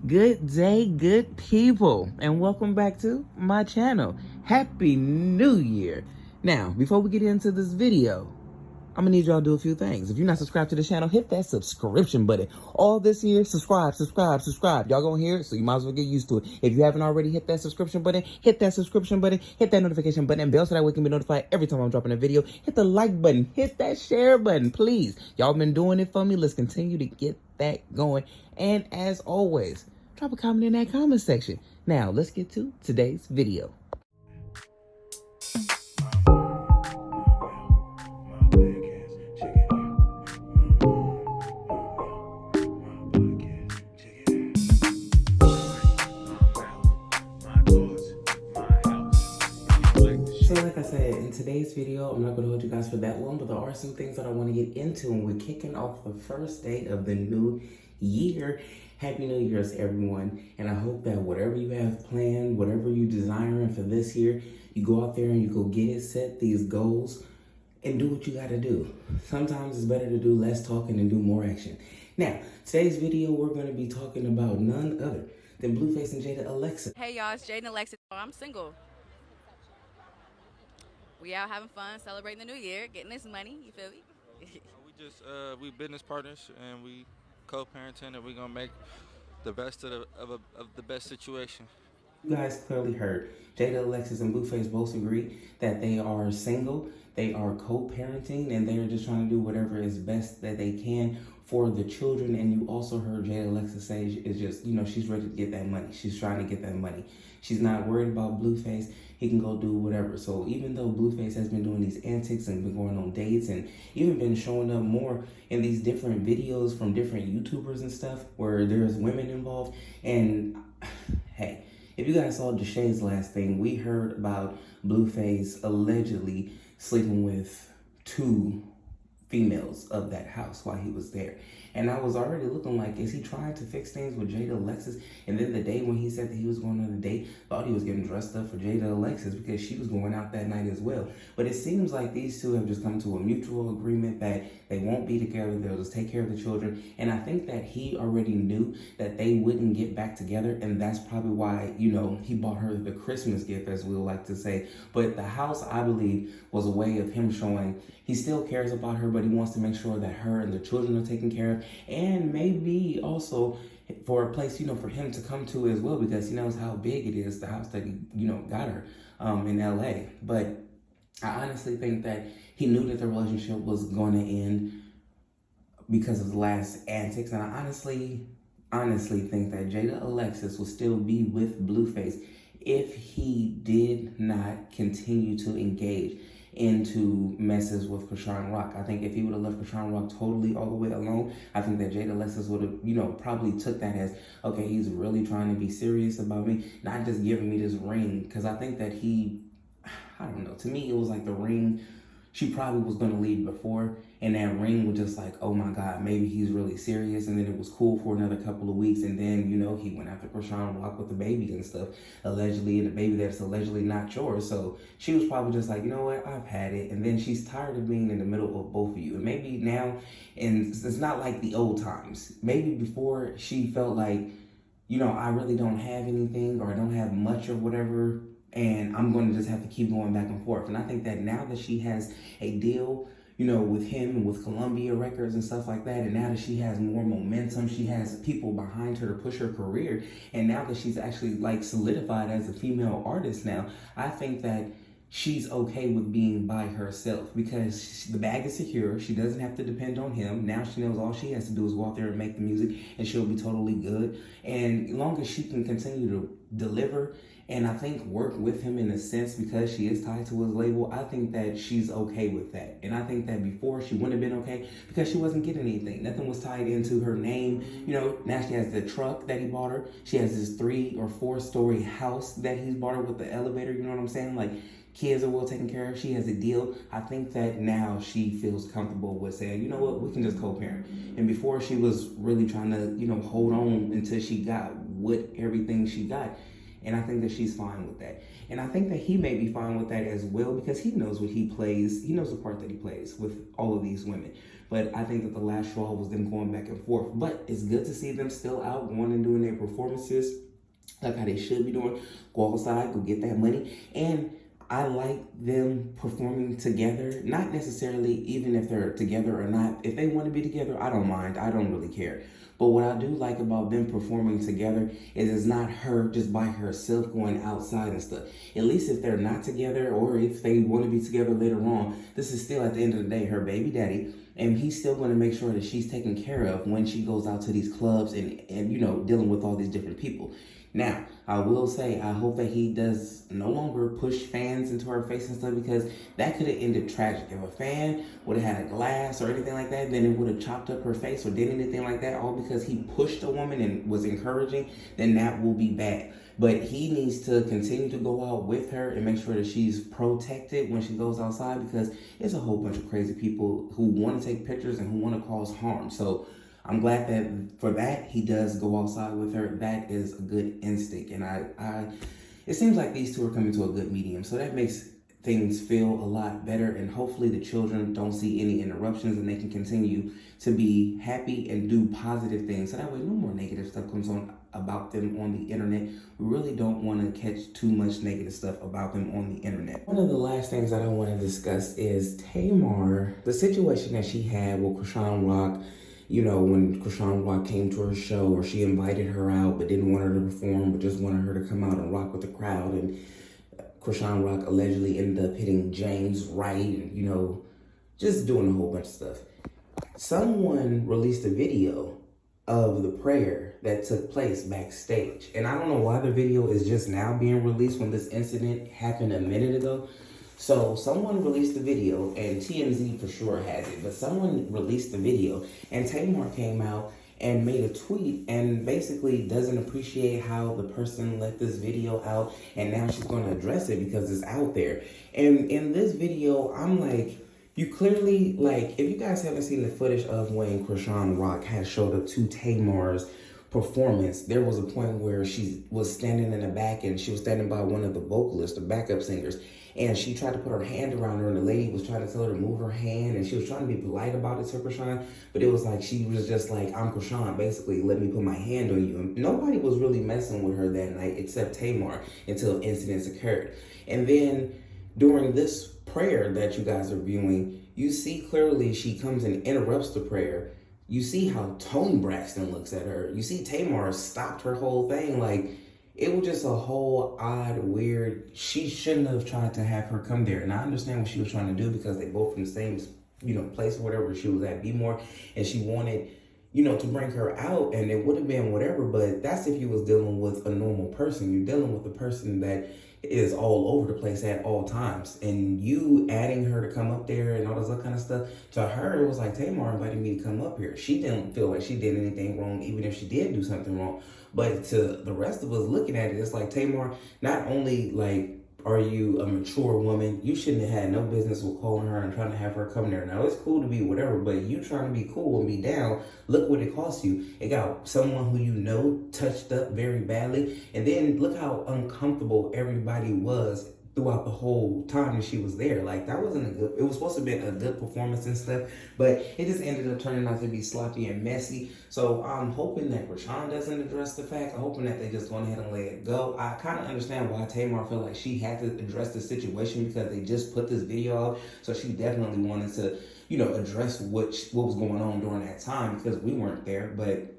Good day, good people, and welcome back to my channel. Happy New Year. Now, before we get into this video, I'm gonna need y'all to do a few things. If you're not subscribed to the channel, hit that subscription button. All this year, subscribe. Y'all gonna hear it, so you might as well get used to it. If you haven't already hit that subscription button, hit that subscription button, hit that notification button, and bell so that way you can be notified every time I'm dropping a video. Hit the like button, hit that share button, please. Y'all been doing it for me. Let's continue to get that going. And as always, drop a comment in that comment section. Now, let's get to today's video. So like I said, in today's video, I'm not going to hold you guys for that long, but there are some things that I want to get into, and we're kicking off the first day of the new year. Happy New Year's, everyone, and I hope that whatever you have planned, whatever you're desiring for this year, you go out there and you go get it, set these goals, and do what you got to do. Sometimes it's better to do less talking and do more action. Now, today's video, we're going to be talking about none other than Blueface and Jaidyn Alexis. Hey y'all, it's Jaidyn Alexis. I'm single. We out having fun, celebrating the new year, getting this money, you feel me? We business partners and we co-parenting, and we're gonna make the best of the best situation. You guys clearly heard Jaidyn Alexis and Blueface both agree that they are single, they are co-parenting, and they are just trying to do whatever is best that they can for the children. And you also heard Jaidyn Alexis say is just, she's ready to get that money. She's trying to get that money. She's not worried about Blueface. He can go do whatever. So even though Blueface has been doing these antics and been going on dates and even been showing up more in these different videos from different YouTubers and stuff where there's women involved, and hey, if you guys saw Deshay's last thing, we heard about Blueface allegedly sleeping with 2 females of that house while he was there. And I was already looking like, is he trying to fix things with Jaidyn Alexis? And then the day when he said that he was going on a date, thought he was getting dressed up for Jaidyn Alexis because she was going out that night as well. But it seems like these two have just come to a mutual agreement that they won't be together. They'll just take care of the children. And I think that he already knew that they wouldn't get back together. And that's probably why, he bought her the Christmas gift, as we would like to say. But the house, I believe, was a way of him showing he still cares about her, but he wants to make sure that her and the children are taken care of. And maybe also for a place, for him to come to as well, because he knows how big it is, the house that he, got her in LA. But I honestly think that he knew that the relationship was going to end because of the last antics. And I honestly think that Jaidyn Alexis will still be with Blueface if he did not continue to engage into messes with Chrisean Rock. I think if he would have left Chrisean Rock totally all the way alone, I think that Jaidyn Alexis would have, probably took that as, okay, he's really trying to be serious about me, not just giving me this ring. Because I think that I don't know, to me, it was like the ring, she probably was going to leave before, and that ring was just like, oh my God, maybe he's really serious. And then it was cool for another couple of weeks, and then, he went after Chrisean Rock with the baby and stuff, allegedly, and the baby that's allegedly not yours. So she was probably just like, you know what, I've had it. And then she's tired of being in the middle of both of you. And maybe now, and it's not like the old times, maybe before she felt like, I really don't have anything, or I don't have much or whatever, and I'm going to just have to keep going back and forth. And I think that now that she has a deal, with him and with Columbia Records and stuff like that, and now that she has more momentum, she has people behind her to push her career, and now that she's actually like solidified as a female artist now, I think that she's okay with being by herself because the bag is secure. She doesn't have to depend on him. Now she knows all she has to do is go out there and make the music, and she'll be totally good. And as long as she can continue to deliver and I think work with him in a sense, because she is tied to his label, I think that she's okay with that. And I think that before she wouldn't have been okay because she wasn't getting anything. Nothing was tied into her name. Now she has the truck that he bought her. She has this 3 or 4 story house that he's bought her with the elevator. You know what I'm saying? Like, kids are well taken care of. She has a deal. I think that now she feels comfortable with saying, you know what, we can just co-parent. And before she was really trying to, hold on until she got everything she got. And I think that she's fine with that. And I think that he may be fine with that as well, because he knows what he plays. He knows the part that he plays with all of these women. But I think that the last straw was them going back and forth. But it's good to see them still out going and doing their performances like how they should be doing. Go outside, go get that money. And I like them performing together, not necessarily even if they're together or not. If they want to be together, I don't mind. I don't really care. But what I do like about them performing together is it's not her just by herself going outside and stuff. At least if they're not together or if they want to be together later on, this is still at the end of the day her baby daddy. And he's still going to make sure that she's taken care of when she goes out to these clubs and you know, dealing with all these different people. Now, I will say, I hope that he does no longer push fans into her face and stuff, because that could have ended tragic. If a fan would have had a glass or anything like that, then it would have chopped up her face or did anything like that, all because he pushed a woman and was encouraging, then that will be bad. But he needs to continue to go out with her and make sure that she's protected when she goes outside, because it's a whole bunch of crazy people who want to take pictures and who want to cause harm. So I'm glad that for that he does go outside with her. That is a good instinct, and it seems like these two are coming to a good medium. So that makes things feel a lot better, and hopefully the children don't see any interruptions and they can continue to be happy and do positive things. So that way no more negative stuff comes on about them on the internet. We really don't want to catch too much negative stuff about them on the internet. One of the last things that I want to discuss is Tamar, the situation that she had with Chrisean Rock. You know, when Chrisean Rock came to her show, or she invited her out but didn't want her to perform, but just wanted her to come out and rock with the crowd. And Chrisean Rock allegedly ended up hitting James right and, you know, just doing a whole bunch of stuff. Someone released a video of the prayer that took place backstage. And I don't know why the video is just now being released when this incident happened a minute ago. So someone released the video, and TMZ for sure has it, but someone released the video, and Tamar came out and made a tweet and basically doesn't appreciate how the person let this video out, and now she's going to address it because it's out there. And in this video, I'm like, you clearly, like, if you guys haven't seen the footage of when Chrisean Rock had showed up to Tamar's performance, there was a point where she was standing in the back and she was standing by one of the vocalists, the backup singers, and she tried to put her hand around her, and the lady was trying to tell her to move her hand, and she was trying to be polite about it to Chrisean, but it was like she was just like, I'm Chrisean, basically, let me put my hand on you. And nobody was really messing with her that night except Tamar until incidents occurred. And then during this prayer that you guys are viewing, you see clearly she comes and interrupts the prayer. You see how Toni Braxton looks at her. You see Tamar stopped her whole thing. Like, it was just a whole odd, weird, she shouldn't have tried to have her come there. And I understand what she was trying to do because they both from the same, you know, place or whatever she was at, Bmore, and she wanted, you know, to bring her out, and it would have been whatever, but that's if you was dealing with a normal person. You're dealing with a person that is all over the place at all times, and you adding her to come up there and all this other kind of stuff, to her, it was like, Tamar invited me to come up here. She didn't feel like she did anything wrong, even if she did do something wrong. But to the rest of us looking at it, it's like, Tamar, not only, like, are you a mature woman, you shouldn't have had no business with calling her and trying to have her come there. Now, it's cool to be whatever, but you trying to be cool and be down, look what it cost you. It got someone who you know touched up very badly, and then look how uncomfortable everybody was throughout the whole time that she was there. Like, that wasn't a good, it was supposed to be a good performance and stuff, but it just ended up turning out to be sloppy and messy. So I'm hoping that Chrisean doesn't address the fact. I'm hoping that they just go ahead and let it go. I kind of understand why Tamar felt like she had to address the situation because they just put this video out, so she definitely wanted to, you know, address what was going on during that time, because we weren't there. But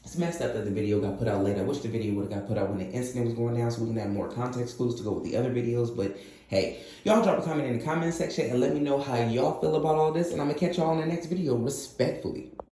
it's messed up that the video got put out late. I wish the video would have got put out when the incident was going down so we can have more context clues to go with the other videos. But hey, y'all drop a comment in the comment section and let me know how y'all feel about all this. And I'm going to catch y'all in the next video respectfully.